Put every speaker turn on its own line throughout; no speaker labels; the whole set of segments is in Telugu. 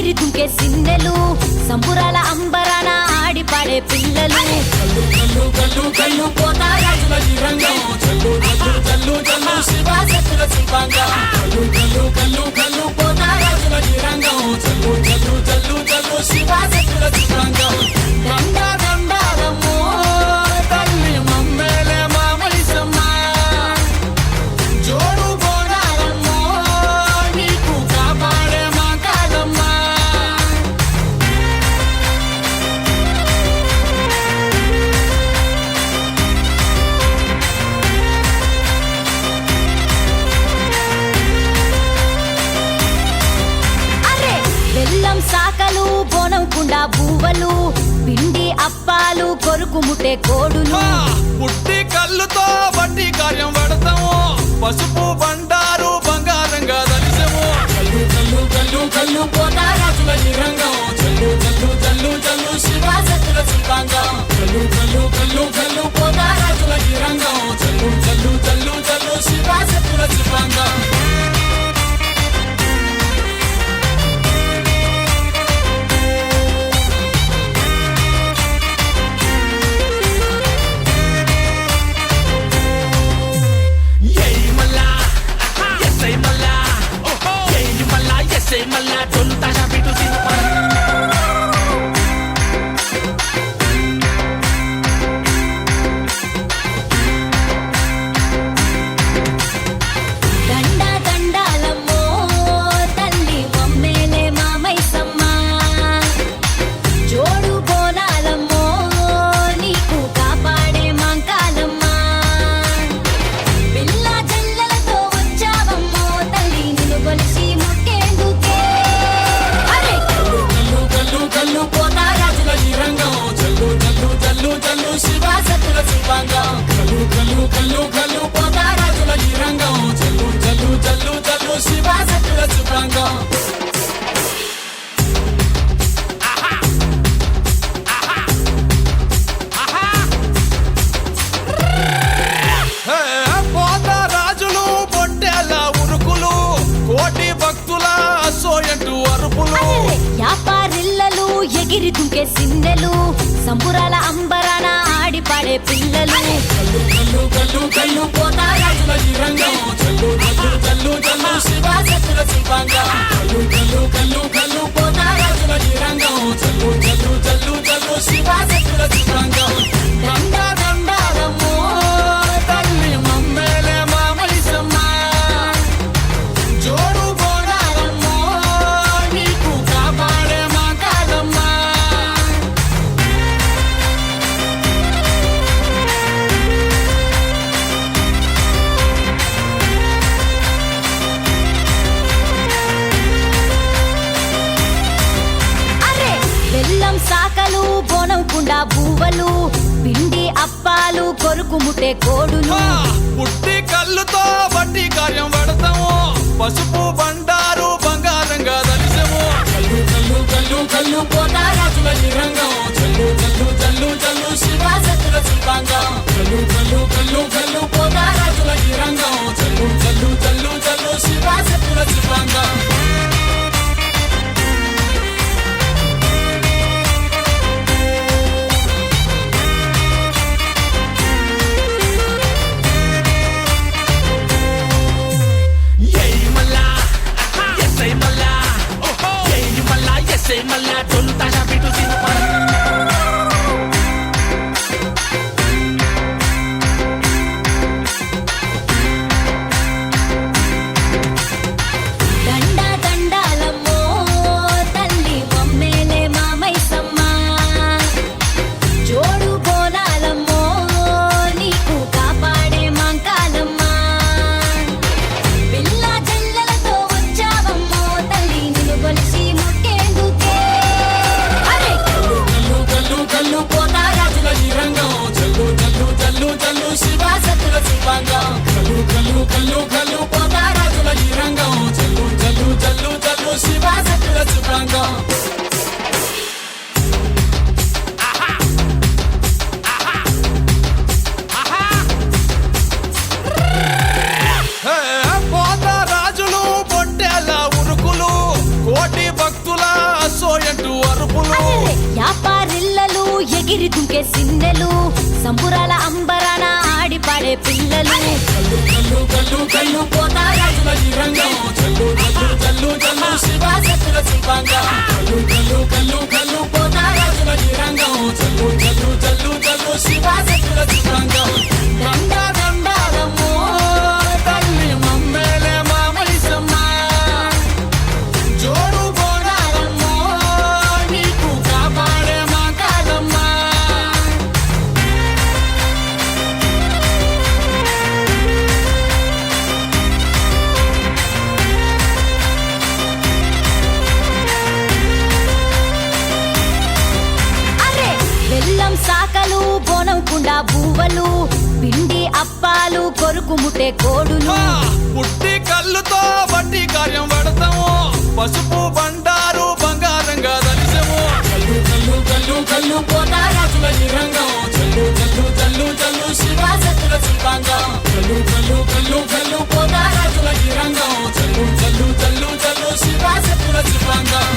ఎగిరి దుంకే సిన్నెలు సంబురాల అంబరాన ఆడి పాడే పిల్లలు
కల్లు కల్లు కల్లు కల్లు పోతారాజుల రంగం చల్లు చల్లు చల్లు చల్లు శివశక్తుల శివాంగం కల్లు కల్లు కల్లు కల్లు పోతారాజుల రంగం చల్లు చల్లు చల్లు చల్లు శివశక్తుల శివాంగం దండ దండాలమ్మో తల్లి మమ్మేలే మామైసమ్మ జోడు బోనాలమ్మో నీకు కాపాడే మా కాదమ్మ
అరే బెల్లం సాకలు బోనం కుండా బూవలు పిండి అప్పాలు కొరుకు ముట్టే కోడులు
పుట్టి కళ్ళుతో బట్టి కార్యం పడతాము పసుపు బండారు బంగారంగా దలిసము కల్లు కల్లు కల్లు కల్లు పోతారాజుల రంగం చల్లు చల్లు చల్లు చల్లు శివశక్తుల శివాంగం కల్లు కల్లు కల్లు కల్లు పోతారాజుల రంగం చల్లు చల్లు చల్లు చల్లు శివశక్తుల శివాంగం
దండ దండాలమ్మో తల్లి మమ్మేలే మామైసమ్మ జోడు బోనాలమ్మో నీకు కాపాడే మంకాలమ్మ పిల్ల జల్లలతో వచ్చావమ్మో తల్లి నిన్ను కొలిసి ముక్కేందుకే అరే
కల్లు కల్లు కల్లు పోతారాజుల రంగం చల్లు చల్లు చల్లు చల్లు శివశక్తుల శివాంగం కల్లు కల్లు కల్లు కల్లు పోతారాజుల రంగం చల్లు చల్లు చల్లు చల్లు శివశక్తుల శివాంగం పోతారాజులు పొట్టేల ఉరుకులు కోటి భక్తుల సోయంటు అరుపులు
యాపారిల్లలు ఎగిరి దుంకే సిన్నెలు సంబురాల అంబరాన ఆడి పాడే పిల్లలు
కల్లు కల్లు కల్లు కల్లు పోతారాజుల రంగం చల్లు చల్లు చల్లు చల్లు శివశక్తుల శివాంగం కల్లు కల్లు కల్లు కల్లు పోతారాజుల రంగం చల్లు చల్లు చల్లు చల్లు శివశక్తుల శివాంగం దండ దండాలమ్మో తల్లి మమ్మేలే మామైసమ్మ జోడు బోనాలమ్మో నీకు కాపాడే మా కాదమ్మ
అరే బెల్లం సాకలు బోనం కుండా బూవలు పిండి అప్పాలు కొరుకు ముట్టే కోడులు
పుట్టి కళ్ళుతో బట్టి కార్యం పడతాము పసుపు బండారు బంగారంగా దలిసము కల్లు కల్లు కల్లు కల్లు పోతారాజుల రంగం చల్లు చల్లు చల్లు చల్లు శివశక్తుల శివాంగం కల్లు కల్లు కల్లు కల్లు పోతారాజుల రంగం చల్లు చల్లు చల్లు చల్లు శివశక్తుల శివాంగం
దండ ఎగిరి దుంకే సిన్నెలు సంబురాల అంబరాన ఆడి పాడే పిల్లలు
కల్లు కల్లు కల్లు కల్లు పోతారాజుల ఈ రంగం చల్లు చల్లు చల్లు చల్లు శివశక్తుల శిల్పాంగం కల్లు కల్లు కల్లు కల్లు పోతారాజుల ఈ రంగం చల్లు చల్లు చల్లు చల్లు శివశక్తుల శిల్పాంగం దండ దండాలమ్మో తల్లి మమ్మేలే మామైసమ్మ జోడు బోనాలమ్మో నీకు కాపాడే మా కాదమ్మ
అరే బెల్లం సాకలు బోనం కుండా బూవలు పిండి అప్పాలు కొరుకు ముట్టే కోడులు
పుట్టి కళ్ళుతో బట్టి కార్యం పడతాము పసుపు బండారు బంగారంగా దలిసము కల్లు కల్లు కల్లు కల్లు పోతారాజుల ఈ రంగం చల్లు చల్లు చల్లు చల్లు శివశక్తుల శిల్పాంగం కల్లు కల్లు కల్లు కల్లు పోతారాజుల ఈ రంగం చల్లు చల్లు చల్లు చల్లు శివశక్తుల శిల్పాంగం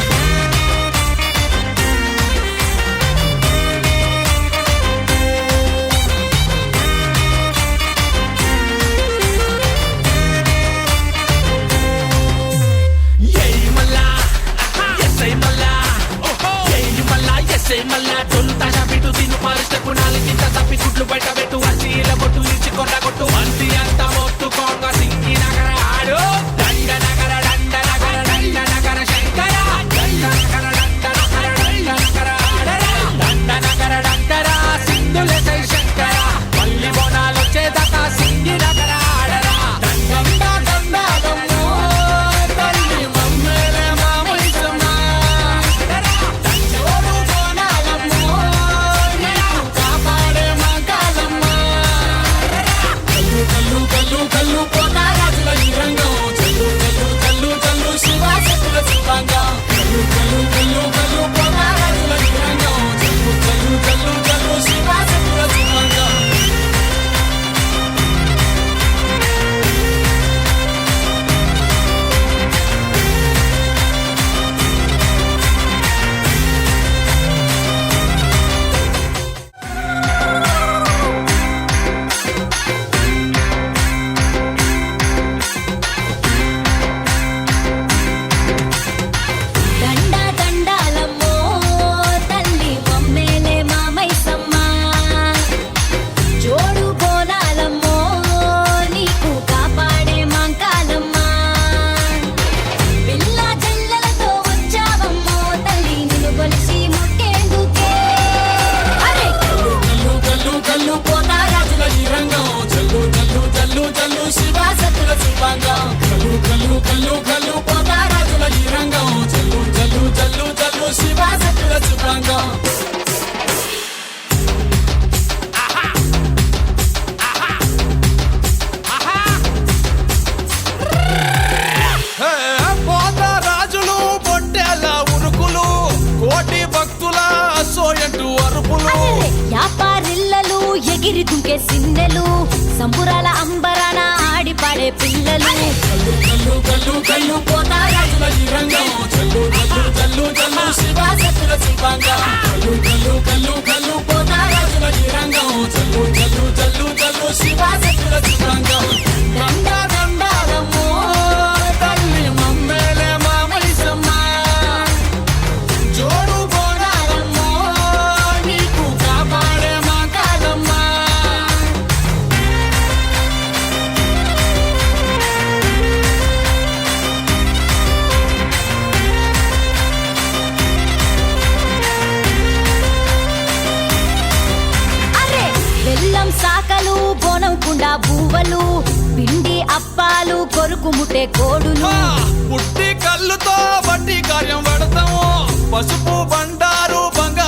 దండ దండాలమ్మో తల్లి మమ్మేలే మామైసమ్మ జోడు బోనాలమ్మో నీకు కాపాడే మాంకాలమ్మ పిల్ల జల్లలతో వచ్చావమ్మో తల్లి నిన్ను కొలిసి ముట్టేందుకే అరే
కల్లు కల్లు కల్లు పోతారాజుల ఈ రంగం చల్లు చల్లు చల్లు చల్లు శివశక్తుల శిల్పాంగం కల్లు కల్లు కల్లు కల్లు పోతారాజుల ఈ రంగం చల్లు చల్లు చల్లు చల్లు శివశక్తుల శిల్పాంగం పోతారాజులు పొట్టేల ఉరుకులు కోటి భక్తుల సోయంటు అరుపులు
అరే యాపారిల్లలు ఎగిరి దుంకే సిన్నెలు సంబురాల అంబరాన ఆడి పాడే పిల్లలు
కల్లు కల్లు కల్లు కల్లు పోతారాజుల ఈ రంగం చల్లు చల్లు చల్లు చల్లు శివశక్తుల శిల్పాంగం కల్లు కల్లు కల్లు కల్లు పోతారాజుల ఈ రంగం చల్లు చల్లు చల్లు చల్లు శివశక్తుల శిల్పాంగం దండ దండాలమ్మో తల్లి మమ్మేలే మామైసమ్మ జోడు బోనాలమ్మో నీకు కాపాడే మా కాదమ్మ
అరే బెల్లం సాకలు బోనం కుండా బూవలు పిండి అప్పాలు కొరుకు ముట్టే కోడులు
పుట్టి కళ్ళుతో బట్టి కార్యం పడతాము పసుపు బండారు బంగారు